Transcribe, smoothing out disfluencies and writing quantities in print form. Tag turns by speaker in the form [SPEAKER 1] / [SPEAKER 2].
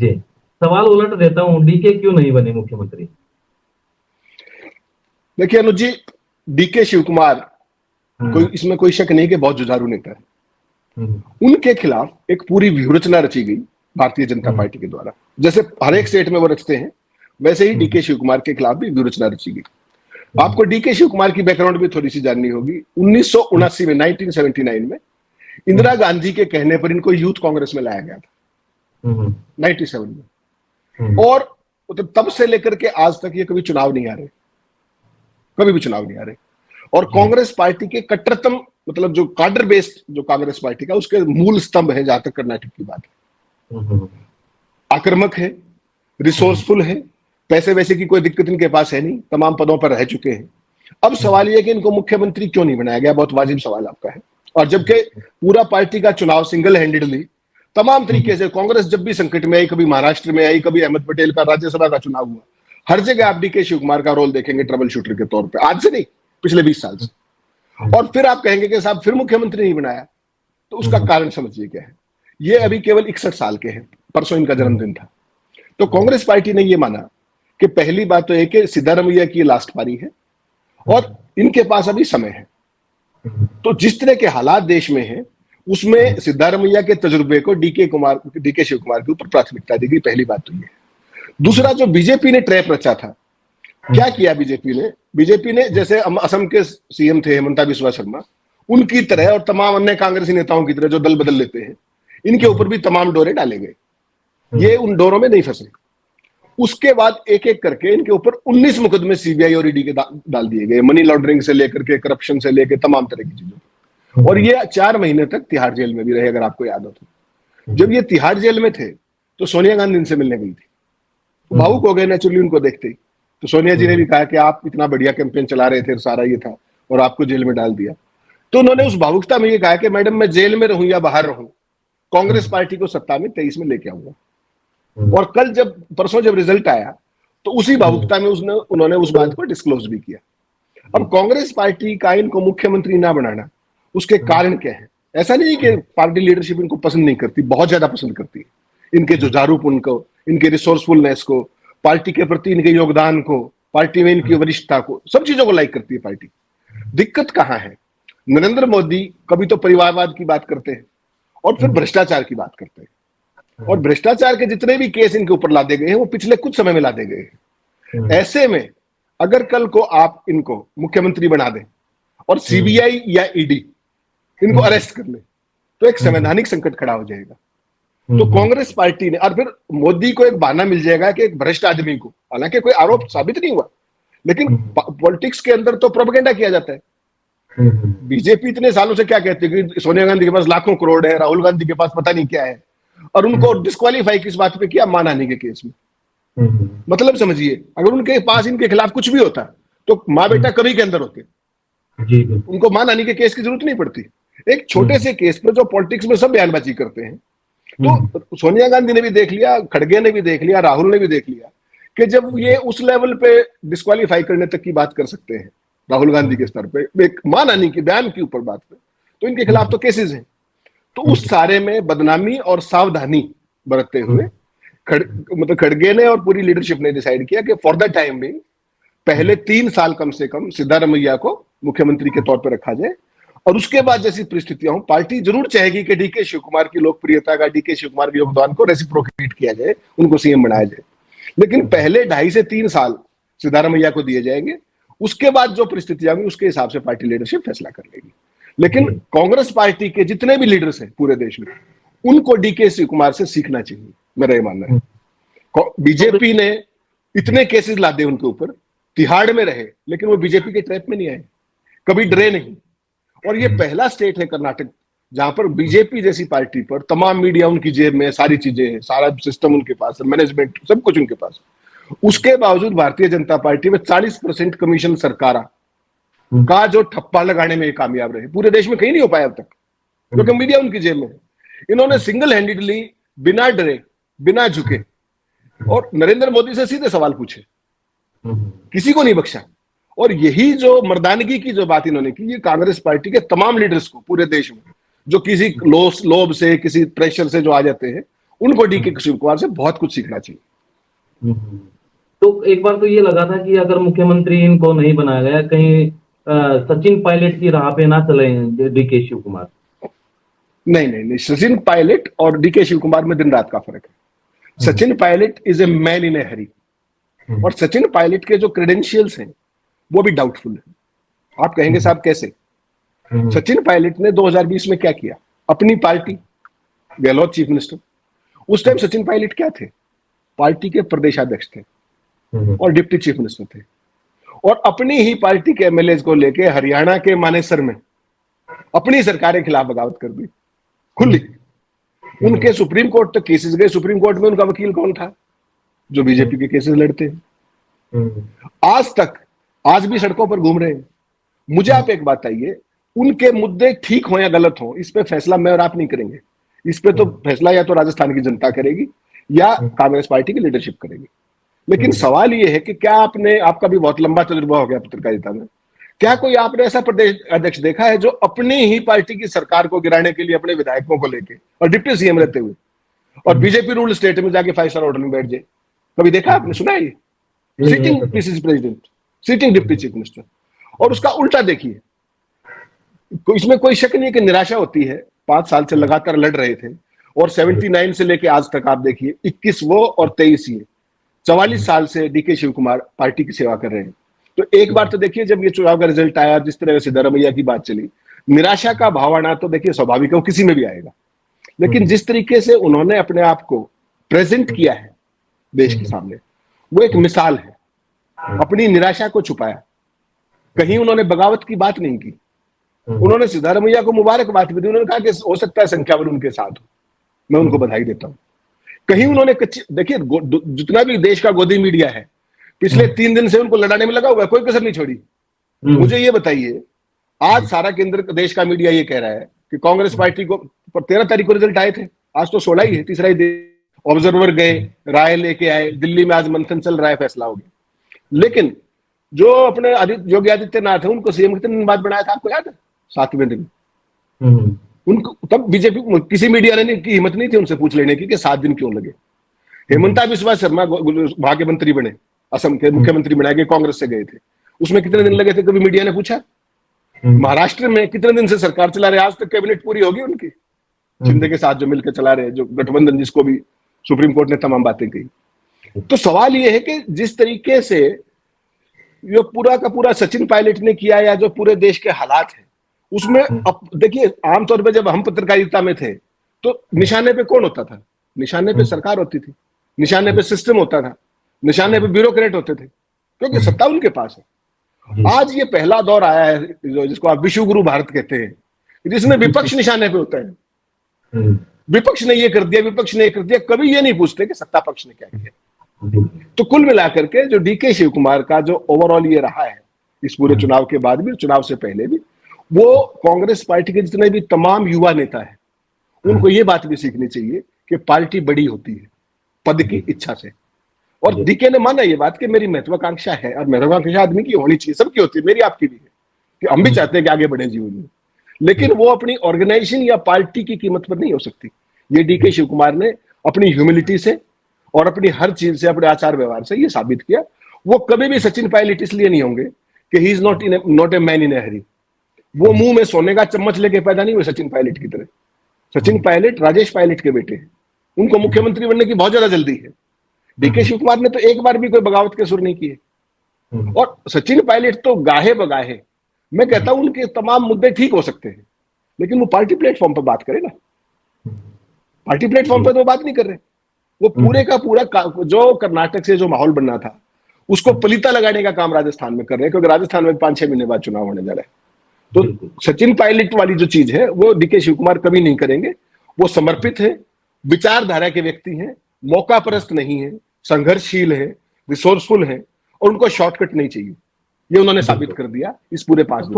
[SPEAKER 1] जी, सवाल उलट देता हूँ, डीके क्यों नहीं बने मुख्यमंत्री?
[SPEAKER 2] देखिए अनुज जी, डीके शिव कुमार
[SPEAKER 1] हम्म,
[SPEAKER 2] इसमें कोई शक नहीं कि बहुत जुझारू नेता है।
[SPEAKER 1] हम्म,
[SPEAKER 2] उनके खिलाफ एक पूरी व्यूहरचना रची गई भारतीय जनता
[SPEAKER 1] हम्म,
[SPEAKER 2] पार्टी के द्वारा। जैसे हर एक स्टेट में वो रचते हैं, वैसे ही
[SPEAKER 1] हम्म,
[SPEAKER 2] डीके शिव कुमार के खिलाफ भी व्यूहरचना रची गई।
[SPEAKER 1] हम्म,
[SPEAKER 2] आपको डीके शिव कुमार की बैकग्राउंड भी थोड़ी सी जाननी होगी। 1979 में 1979 में इंदिरा गांधी के कहने पर इनको यूथ कांग्रेस में लाया गया था,
[SPEAKER 1] हम्म,
[SPEAKER 2] 97 में।
[SPEAKER 1] हम्म,
[SPEAKER 2] और तो तब से लेकर के आज तक ये कभी चुनाव नहीं आ रहे, कभी भी चुनाव नहीं आ रहे। और
[SPEAKER 1] जी,
[SPEAKER 2] कांग्रेस पार्टी के कट्टरतम, मतलब जो काडर बेस्ड जो कांग्रेस पार्टी का, उसके मूल स्तंभ है जहां तक कर्नाटक की बात है।
[SPEAKER 1] हम्म,
[SPEAKER 2] आक्रामक है,
[SPEAKER 1] हम्म,
[SPEAKER 2] रिसोर्सफुल है, पैसे वैसे की कोई दिक्कत इनके पास है नहीं, तमाम पदों पर रह चुके हैं। अब
[SPEAKER 1] हम्म,
[SPEAKER 2] सवाल यह कि इनको मुख्यमंत्री क्यों नहीं बनाया गया, बहुत वाजिब सवाल आपका है। और जबकि पूरा पार्टी का चुनाव सिंगल हैंडेडली तमाम तरीके से कांग्रेस जब भी संकट में आई, कभी महाराष्ट्र में आई, कभी अहमद पटेल का राज्यसभा का चुनाव हुआ, हर जगह आप डीके शिव कुमार का रोल देखेंगे ट्रबल शूटर के तौर पर, आज से नहीं, पिछले 20 साल से। और फिर आप कहेंगे कि साहब फिर मुख्यमंत्री नहीं बनाया, तो उसका कारण समझिए क्या है। ये अभी केवल 61 साल के हैं, परसों इनका जन्मदिन था। तो कांग्रेस पार्टी ने यह माना कि पहली बात तो है कि सिद्धारमैया की लास्ट पारी है और इनके पास अभी समय है। तो जिस तरह के हालात देश में हैं, उसमें सिद्धारमैया के तजुर्बे को डीके शिव कुमार के ऊपर प्राथमिकता दी गई। पहली बात तो ये। दूसरा, जो बीजेपी ने ट्रैप रचा था, क्या किया बीजेपी ने जैसे असम के सीएम थे हेमंता बिस्वा शर्मा, उनकी तरह और तमाम अन्य कांग्रेसी नेताओं की तरह जो दल बदल लेते हैं, इनके ऊपर भी तमाम डोरे डाले गए। ये उन डोरों में नहीं फंसे। उसके बाद एक एक करके इनके ऊपर 19 मुकदमे सीबीआई और ईडी के डाल दिए गए, मनी लॉन्ड्रिंग से लेकर के, करप्शन से लेकर तमाम तरह की चीजों। और ये 4 महीने तक तिहाड़ जेल में भी रहे, अगर आपको याद हो तो। जब ये तिहाड़ जेल में थे तो सोनिया गांधी इनसे मिलने गई थी, भावुक हो गए नेचुरली उनको देखते ही। तो सोनिया जी ने भी कहा कि आप इतना बढ़िया कैंपेन चला रहे थे, सारा ये था, और आपको जेल में डाल दिया। तो उन्होंने उस भावुकता में ये कहा कि मैडम, मैं जेल में रहूं या बाहर रहूं, कांग्रेस पार्टी को सत्ता में 23 में लेके आऊंगा। और कल परसों जब रिजल्ट आया, तो उसी भावुकता में उन्होंने उस बात को डिस्क्लोज भी किया। अब कांग्रेस पार्टी का इनको मुख्यमंत्री ना बनाना, उसके कारण क्या है? ऐसा नहीं कि पार्टी लीडरशिप इनको पसंद नहीं करती, बहुत ज्यादा पसंद करती है। इनके जुझारूपन को, इनके रिसोर्सफुलनेस को, पार्टी के प्रति इनके योगदान को, पार्टी में इनकी वरिष्ठता को, सब चीजों को लाइक करती है पार्टी। दिक्कत कहां है? नरेंद्र मोदी कभी तो परिवारवाद की बात करते हैं और फिर भ्रष्टाचार की बात करते हैं। और भ्रष्टाचार के जितने भी केस इनके ऊपर लादे गए हैं, वो पिछले कुछ समय में लादे गए हैं। ऐसे में अगर कल को आप इनको मुख्यमंत्री बना दें और सीबीआई या ईडी इनको अरेस्ट कर ले, तो एक संवैधानिक संकट खड़ा हो जाएगा। तो कांग्रेस पार्टी ने, और फिर मोदी को एक बहाना मिल जाएगा कि एक भ्रष्ट आदमी को, हालांकि कोई आरोप साबित नहीं हुआ, लेकिन पॉलिटिक्स के अंदर तो प्रोपेगेंडा किया जाता है। बीजेपी इतने सालों से क्या कहती है कि सोनिया गांधी के पास लाखों करोड़ है, राहुल गांधी के पास पता नहीं क्या है, और उनको डिस्क्वालीफाई किस बात पे किया? मानहानि के केस में। मतलब समझिए, अगर उनके पास इनके खिलाफ कुछ भी होता तो माँ बेटा कभी के अंदर होते, उनको मानहानि के केस की जरूरत नहीं पड़ती। एक छोटे से केस में जो पॉलिटिक्स में सब बयानबाजी करते हैं, तो सोनिया गांधी ने भी देख लिया, खड़गे ने भी देख लिया, राहुल ने भी देख लिया कि जब ये उस लेवल पे डिस्क्वालीफाई करने तक की बात कर सकते हैं, राहुल गांधी के स्तर पे एक मानहानि की बयान के ऊपर बात पे, तो इनके खिलाफ तो केसेस हैं। तो उस सारे में बदनामी और सावधानी बरतते हुए मतलब खड़गे ने और पूरी लीडरशिप ने डिसाइड किया कि फॉर द टाइम बिंग पहले 3 साल कम से कम सिद्धारमैया को मुख्यमंत्री के तौर पर रखा जाए, और उसके बाद जैसी परिस्थितियां हो, पार्टी जरूर चाहेगी कि डीके शिव कुमार की लोकप्रियता का, डीके शिव कुमार के योगदान को रेसिप्रोकेट किया जाए, उनको सीएम बनाया जाए। लेकिन पहले 2.5 से 3 साल सिद्धारमैया को दिए जाएंगे, उसके बाद जो परिस्थितियां होंगी उसके हिसाब से पार्टी लीडरशिप फैसला कर लेगी। लेकिन कांग्रेस पार्टी के जितने भी लीडर्स हैं पूरे देश में, उनको डीके शिव कुमार से सीखना चाहिए, मेरा ये मानना है। बीजेपी ने इतने केसेस लादे उनके ऊपर, तिहाड़ में रहे, लेकिन वो बीजेपी के ट्रैप में नहीं आए, कभी डरे नहीं। और ये पहला स्टेट है कर्नाटक जहां पर बीजेपी जैसी पार्टी पर तमाम मीडिया उनकी जेब में, सारी चीजें हैं, सारा सिस्टम उनके पास है, मैनेजमेंट सब कुछ उनके पास। उसके बावजूद भारतीय जनता पार्टी में 40% कमीशन सरकार का जो ठप्पा लगाने में कामयाब रहे, पूरे देश में कहीं नहीं हो पाया अब तक, क्योंकि मीडिया उनकी जेब में है। इन्होंने सिंगल हैंडेडली, बिना डरे, बिना झुके, और नरेंद्र मोदी से सीधे सवाल पूछे, किसी को नहीं बख्शा। और यही जो मर्दानगी की जो बात इन्होंने की, ये कांग्रेस पार्टी के तमाम लीडर्स को पूरे देश में, जो किसी लोभ से, किसी प्रेशर से जो आ जाते हैं, उनको डीके शिव कुमार से बहुत कुछ सीखना चाहिए।
[SPEAKER 1] तो एक बार तो ये लगा था कि अगर मुख्यमंत्री इनको नहीं बनाया गया, कहीं सचिन पायलट की राह पे ना चले डीके शिव कुमार।
[SPEAKER 2] नहीं नहीं नहीं, सचिन पायलट और डीके शिव कुमार में दिन रात का फर्क है। Sachin Pilot is a man in a hurry, और सचिन पायलट के जो क्रेडेंशियल्स हैं वो भी डाउटफुल है। आप कहेंगे साहब कैसे? सचिन पायलट ने 2020 में क्या किया? अपनी पार्टी, गहलोत चीफ मिनिस्टर, उस टाइम सचिन पायलट क्या थे? पार्टी के प्रदेशाध्यक्ष थे और डिप्टी चीफ मिनिस्टर थे, और अपनी ही पार्टी के एमएलए को लेके हरियाणा के मानेसर में अपनी सरकार के खिलाफ बगावत कर दी खुली। उनके सुप्रीम कोर्ट तक केसेस गए। सुप्रीम कोर्ट में उनका वकील कौन था? जो बीजेपी के केसेस लड़ते हैं। आज भी सड़कों पर घूम रहे हैं। मुझे आप एक बात आइए, उनके मुद्दे ठीक हो या गलत हो, इस पे फैसला मैं और आप नहीं करेंगे। इस पे तो फैसला या तो राजस्थान की जनता करेगी या कांग्रेस पार्टी की लीडरशिप करेगी। लेकिन सवाल ये है कि क्या आपका भी बहुत लंबा तजुर्बा हो गया पत्रकारिता में, क्या कोई आपने ऐसा प्रदेश अध्यक्ष देखा है जो अपनी ही पार्टी की सरकार को गिराने के लिए अपने विधायकों को लेके और डिप्टी सीएम रहते हुए और बीजेपी रूल स्टेट में जाके 5 स्टार होटल में बैठ जाए? कभी देखा आपने? सुना है? Sitting PCC president, sitting deputy chief minister. और उसका उल्टा देखिए, इसमें कोई शक नहीं है कि निराशा होती है। 5 साल से लगातार लड़ रहे थे, और 79 से लेके आज तक आप देखिए 21 वो और 23 ये, 44 साल से डीके शिव कुमार पार्टी की सेवा कर रहे हैं। तो एक बार तो देखिए, जब ये चुनाव का रिजल्ट आया, जिस तरह से सिद्धारमैया की बात चली, निराशा का भाव आना तो देखिए स्वाभाविक है, वो किसी में भी आएगा। लेकिन जिस तरीके से उन्होंने अपने आप को प्रेजेंट किया है देश के सामने, वो एक मिसाल है। अपनी निराशा को छुपाया, कहीं उन्होंने बगावत की बात नहीं की। उन्होंने सिद्धारमैया को मुबारकबाद भी दी। उन्होंने कहा कि हो सकता है संख्या बल उनके साथ हो, मैं उनको बधाई देता हूं। कहीं उन्होंने देखिए, जितना भी देश का गोदी मीडिया है पिछले 3 दिन से उनको लड़ाने में लगा हुआ है, कोई कसर नहीं छोड़ी। मुझे ये बताइए, आज सारा केंद्र देश का मीडिया ये कह रहा है कि कांग्रेस पार्टी को 13 तारीख को रिजल्ट आए थे, आज तो 16 ही है, तीसरा ही दिन। ऑब्जर्वर गए, राय लेके आए, दिल्ली में आज मंथन चल रहा है, फैसला हो गया। लेकिन जो अपने योगी आदित्यनाथ है, उनको सीएम कितने दिन बाद बनाया था, आपको याद है? 7वें दिन। उनको तब बीजेपी किसी मीडिया ने की हिम्मत नहीं थी उनसे पूछ लेने की कि 7 दिन क्यों लगे। हेमंता बिस्वा शर्मा वहां के मंत्री बने, असम के मुख्यमंत्री बनाए गए, कांग्रेस से गए थे, उसमें कितने दिन लगे थे? कभी मीडिया ने पूछा? महाराष्ट्र में कितने दिन से सरकार चला रहे, आज तक कैबिनेट पूरी होगी उनकी, शिंदे के साथ जो मिलकर चला रहे, जो गठबंधन, जिसको भी सुप्रीम कोर्ट ने तमाम बातें कही। तो सवाल यह है कि जिस तरीके से जो पूरा का पूरा सचिन पायलट ने किया, या जो पूरे देश के हालात है उसमें, अब देखिए, आमतौर पर जब हम पत्रकारिता में थे तो निशाने पे कौन होता था? निशाने पे सरकार होती थी, निशाने पे सिस्टम होता था, निशाने पे ब्यूरोक्रेट होते थे, क्योंकि सत्ता उनके पास है। आज ये पहला दौर आया है जिसको आप विश्व गुरु भारत कहते हैं, जिसमें विपक्ष निशाने पे होता है। विपक्ष ने ये कर दिया, विपक्ष ने ये कर दिया, कभी ये नहीं पूछते कि सत्ता पक्ष ने क्या किया। तो कुल मिलाकर के जो डीके शिव कुमार का जो ओवरऑल ये रहा है, इस पूरे चुनाव के बाद भी, चुनाव से पहले भी, वो कांग्रेस पार्टी के जितने भी तमाम युवा नेता है, उनको ये बात भी सीखनी चाहिए कि पार्टी बड़ी होती है पद की इच्छा से। और डीके ने माना ये बात कि मेरी महत्वाकांक्षा है, और महत्वाकांक्षा आदमी की होनी चाहिए, सबकी होती है, मेरी आपकी भी है, कि हम भी चाहते हैं कि आगे बढ़े जीवन में। लेकिन वो अपनी ऑर्गेनाइजेशन या पार्टी की कीमत पर नहीं हो सकती। ये डीके शिव कुमार ने अपनी ह्यूमिलिटी से और अपनी हर चीज से, अपने आचार व्यवहार से ये साबित किया। वो कभी भी सचिन पायलट इसलिए नहीं होंगे कि he is not a man in a hurry. वो मुंह में सोने का चम्मच लेके पैदा नहीं हुए सचिन पायलट की तरह। सचिन पायलट राजेश पायलट के बेटे हैं, उनको मुख्यमंत्री बनने की बहुत ज्यादा जल्दी है। डीके शिव कुमार ने तो एक बार भी कोई बगावत के सुर नहीं किए। और सचिन पायलट तो गाहे बगाहे, मैं कहता हूं उनके तमाम मुद्दे ठीक हो सकते हैं, लेकिन वो पार्टी प्लेटफॉर्म पर बात करे ना। पार्टी प्लेटफॉर्म पर तो बात नहीं कर रहे। वो पूरे का पूरा जो कर्नाटक से जो माहौल बनना था, उसको पलीता लगाने का काम राजस्थान में कर रहे हैं, क्योंकि राजस्थान में 5-6 महीने बाद चुनाव होने जा रहा है। तो सचिन पायलट वाली जो चीज है वो डीके शिव कुमार कभी नहीं करेंगे। वो समर्पित है, विचारधारा के व्यक्ति हैं, मौका परस्त नहीं है, संघर्षशील है, रिसोर्सफुल है, और उनको शॉर्टकट नहीं चाहिए। ये उन्होंने साबित कर दिया इस पूरे 5 दिन।